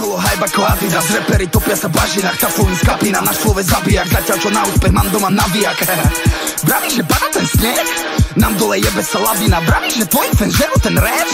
Solo hype ako Adidas, reperi topia sa v bažinách, tafujú z kapína, náš človek zabijak, zatiaľ čo na úspech mám doma navijak. Vravíš, že pada ten sneh? Nám dole jebe sa lavina. Vravíš, že tvoji fans žerú ten rap?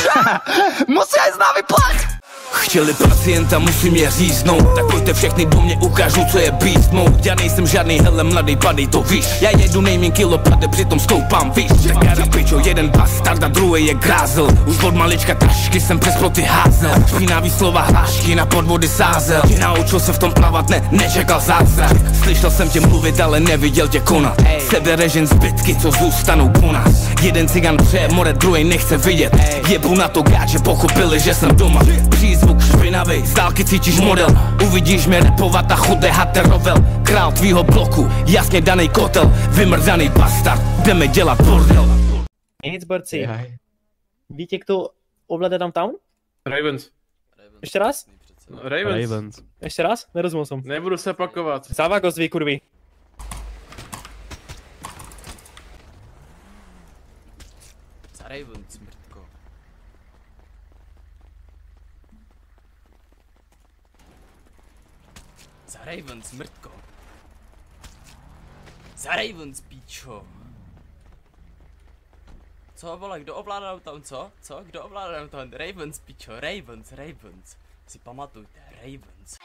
Musí aj z nami plať. Chtěli pacienta, musím je říznout. Tak pojďte všechny do mě, ukážu, co je beast mode. Já nejsem žádný hele mladý padej, to víš. Já jedu nejmín kilo pade, přitom stoupám, víš. Čekára pičo, jeden bastard a druhý je grázl. Už od malička tašky jsem přes ploty házel. Špinavý slova, hlášky na podvody sázel. Naučil se v tom plavat, nečekal zázrak. Slyšel jsem tě mluvit, ale neviděl tě konat. Seberežen zbytky, co zůstanou po nás. Jeden cigan přeje more, druhý nechce vidět. Jebu na to gát, že pochopili, že jsem doma. Přízvuk špinavej, z dálky cítíš model. Uvidíš mě repovat a chudé haterovel. Král tvýho bloku, jasně daný kotel. Vymrdaný bastard, jdeme dělat bordel. Nic, borci. Víte, kdo ovládá Downtown? Ravens. Ještě raz? Ravens. Ještě raz? Nerozumel jsem. Nebudu se pakovat. Závagos, vy kurvy. Za Ravens, mrtko. Za Ravens, mrtko. Za Ravens, píčo. Co, vole, kdo ovládá Downtown, co? Co? Kdo ovládá Downtown? Ravens, píčo, Ravens. Si pamatujte, Ravens.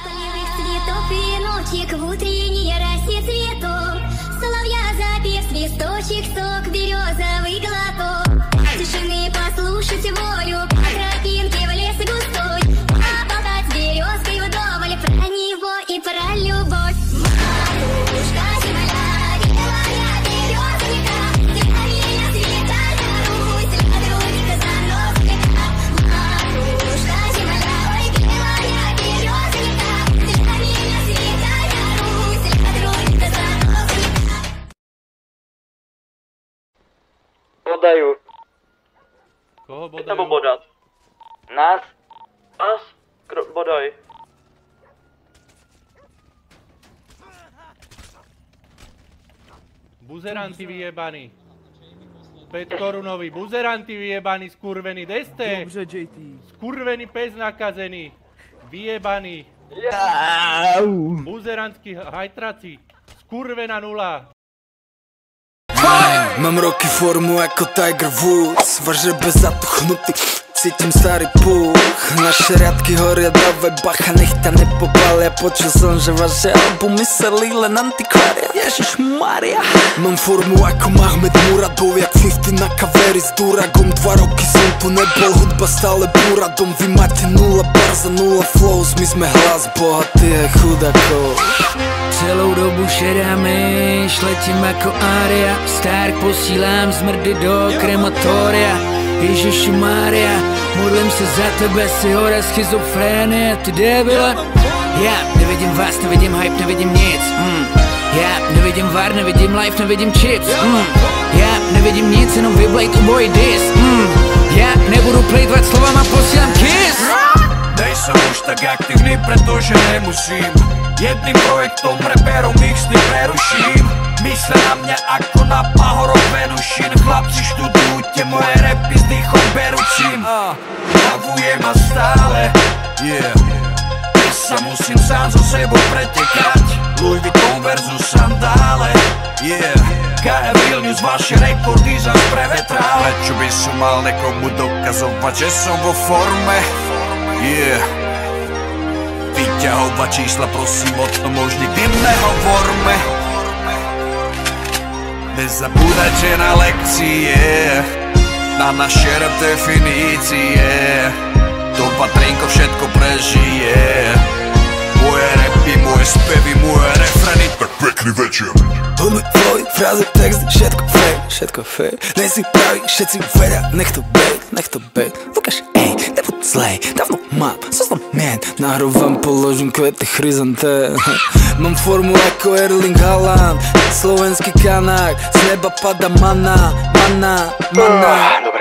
Полевых цветов и ночек в утренней росе цветов. Соловья запев, свисточек, сок, березовый глоток. Тишины послушать волю, по тропинке в лес густой. Поболтать с березкой вдоволь про него и про любовь. Матушка земля, белая березовика, деревья цветали Русь, ладроника заносика. Матушка земля, ой, белая березовика, деревья цветали Русь, ладроника заносика. Bodajú. Koho Nebo bodajú? bodat? Nás? Nás? Bodaj. Buzeranti vyjebaní. 5 korunový, buzeranti vyjebaní, skurvený, deste. Dobře, JT. Skurvený pes nakazený. Vyjebaný. Buzerantský hajtraci. Skurvená nula. Mám roky formu jako Tiger Woods, vařebe zatuchnutý, cítim starý půch. Naše riadky horia, dávaj bacha, nech ťa nepopália. Počul som, že vaše albumy sa len antikvária. Ježišmaria. Mám formu ako Mahmed Muradov, jak 50 na kaveri s Duragom. 2 roky som tu nebol, hudba stále buradom. Vy máte 0 bar za 0 flows, my sme hlas bohatý aj chudakov. Celou dobu šedá myš, letím jako Aria. Stark posílám zmrdy do krematoria. Ježiši Maria, modlím se za tebe, si hora schizofrenie, ty debile. Já nevidím vás, nevidím hype, nevidím nic. Já nevidím VAR, nevidím life, nevidím chips. Já nevidím nic, jenom vyblejt obojí dis. Já nebudu plejtvat slovama, posílám kiss. Nejsem už tak aktivní, protože nemusím. Jedným projektom reperom ich sny preruším. Mysle na mňa ako na pahorok Venušín. Chlapci študujte moje rapy s dýchom beručím. Davuje ma stále, dnes sa musím sám so sebou pretekať. Louis Vuitton versus sandále, KF Vilnius vaše rekordy zas prevetrá. Prečo by som mal nekomu dokazovať, že som vo forme? Vyťahovať čísla, prosím, o tom už nikdy nehovorme. Nezabúdajte na lekcie, na naše rap definície. To Patrinko všetko prežije. Moje rapy, moje spevy, moje refreny. Tak pekný večer. Hudby, flowy, frazy, teksty, všetko fake. Nejsi pravý, všetci vedia, nech to bejt. Lukáš, nebuď zlej, dávno mám zoznam mien. Nahrúvam, položím kvety, chryzantém. Mám formu ako Erling Haaland, slovenský kanák. Z neba pada mana. Dobre.